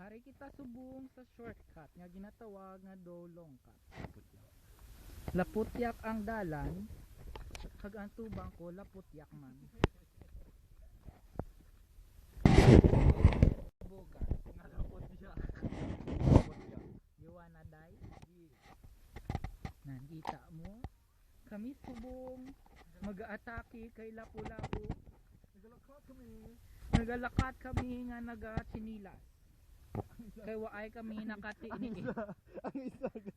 Ari kita subong sa shortcut nga ginatawag nga dolong cut. Laputyak ang dalan, kag ang tubang ko laputyak man. Bugar, nga laputyak. You wanna die? Nakita mo? Kami subong mag-aatake kay lapu-lapu. Nagalakat kami nga naga-chinilas. Kay waay kami nakatiini.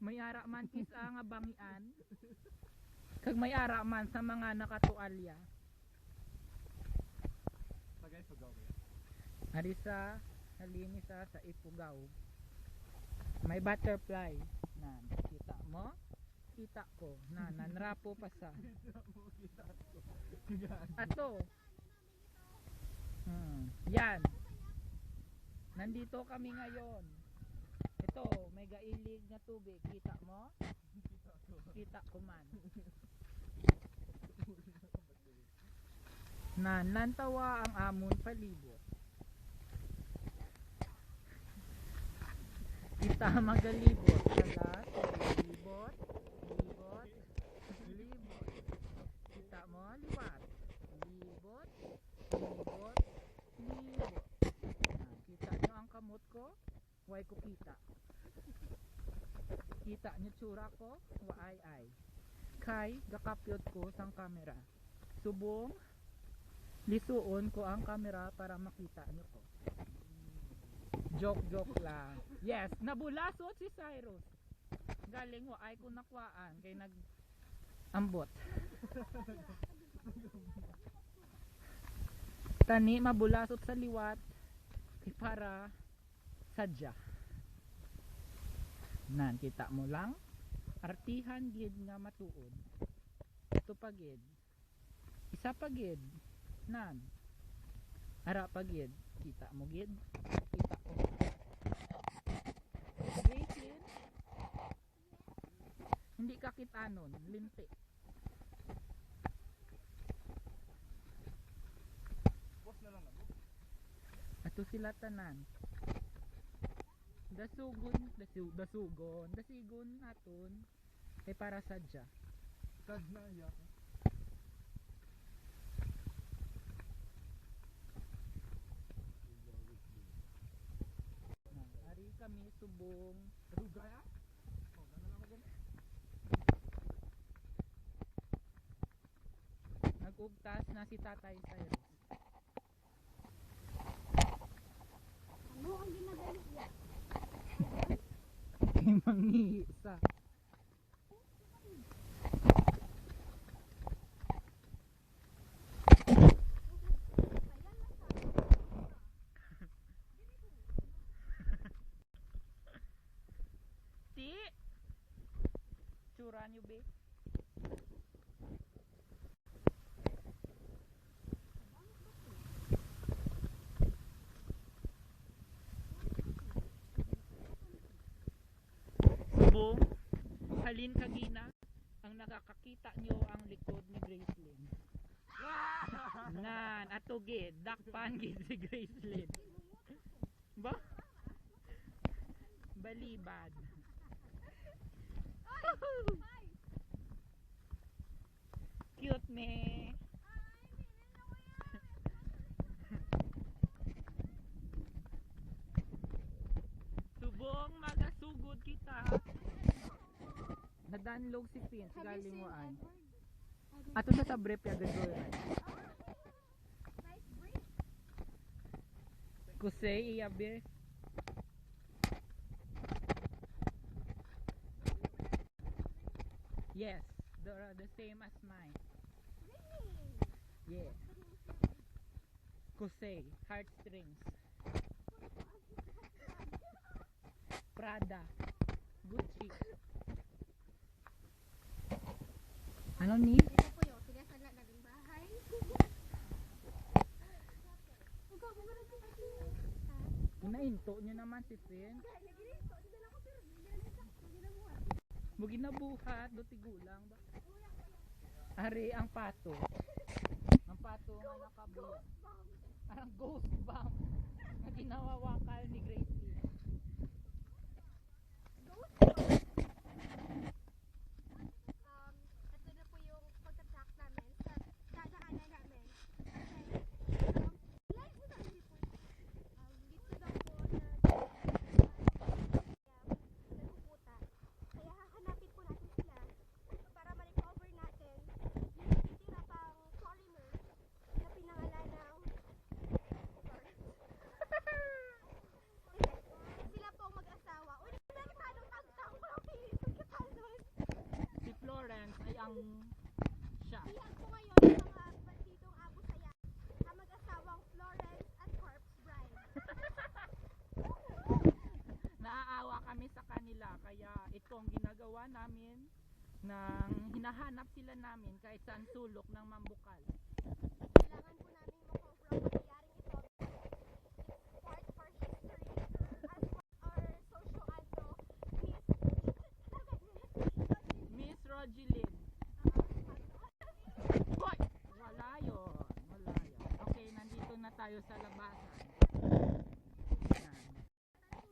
May ara man kisa nga bangian. Kag may ara man sa mga nakatualya. Tagay Pugaw ba? Ari sa halini sa Ipugaw. May butterfly. Nan, kita mo? Kita ko. Nanrapo pa sa. Ato. Yan. Nandito kami ngayon. Ito, may gailig na tubig. Kita mo? Kita ko man. Nantawa ang amon palibot. Kita magalibot. Salat, libot, libot, libot. Kita mo? Liwat. Libot, libot, libot. Kita nyo ang kamot ko? Way ko kita. Kita nyo tsura ko? Waay ay. Kay gakapyot ko sang kamera. Subong lisuon ko ang kamera para makita nyo ko. Joke lang. Yes, nabulasot si Cyrus. Galing waay ko nakwaan kay nag-ambot. Tani mabulasot sa liwat kay para sadya. Nan, kita mo lang artihan gid nga matuod. Ito pagid. Isa pagid. Nan. Ara pagid. Kita mo gid. Kita ko. Gaysin. Hindi ka kitanon, linti. Boss na lang ako. Ato sila tanan. Dasugon aton kay para sadya. Tad na iya ko. Ari kami subong Rugaya? Oh, na lang ako. nagugtas na si Tatay Cyrus. Ano ang ginagalit niya? Kay mangisa. Ti tsura nyo be? Subong halin kagina ang nakakakita nyo ang likod ni Gracelyn. Nan ato gid dakpan gid si Gracelyn. Ba? Balibad. Cute me. Subong magasugod kita. Nadanlog si Pins galing mo ay. Ato sa brief ya gadol. Kusay iyabe. Yes, they're the same as mine. Yeah. Kusay, heartstrings. Prada, Gucci. Ano ni? Ito po yun, sinasala na rin bahay. Inainto nyo naman si Pin. Bugi na buhat, do tigulang ba? Ari ang pato. Ang pato nga nakabuya. Ang ghost bomb na ginawawakal ni Gracie. lang siya. Iyan ko ngayon ang mga bandidong Abu Sayyaf, ang mag-asawang Florence at Corpse Bride. Naaawa kami sa kanila kaya ito ang ginagawa namin nang hinahanap sila namin kahit saan sulok ng Mambukal. Kailangan po namin ma-confront ang nangyaring ito because it's part of our history as our socio-ano Miss Rogelyn. Hoy! Wala yun. Wala yun. Okay, nandito na tayo sa labasan. Yan.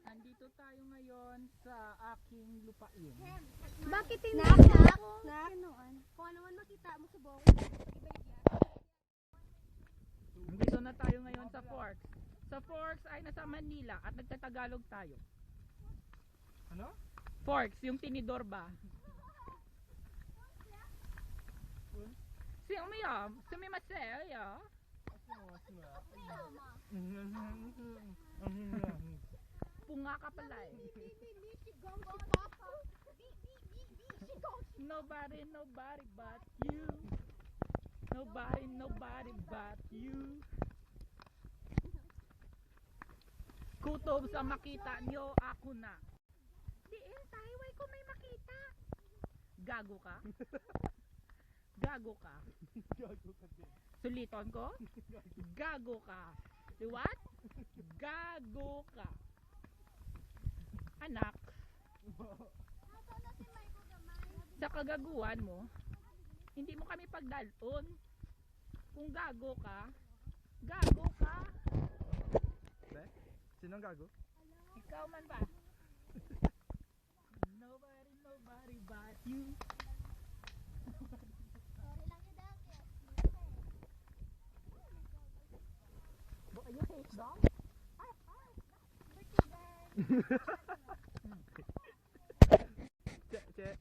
Nandito tayo ngayon sa aking lupain. Bakit hindi nak? Kung ano man makita mo sa buong Nandito na tayo ngayon sa Forks. Sa Forks ay nasa Manila at nagtatagalog tayo. Ano? Forks, yung tinidor ba? Sumimasen, ya. Punga ka pala eh. Nobody but you. Nobody but you. Kutob sa makita nyo, ako na. Diin, tayo ay kung may makita. Gago ka? Gago ka? Gago ka din. Suliton ko? Gago ka. What? Gago ka. Anak, sa kagaguhan mo, hindi mo kami pagdalon. Kung gago ka, gago ka. Be? Sinong gago? Ikaw man ba? Nobody but you. Are you hate dog? Che.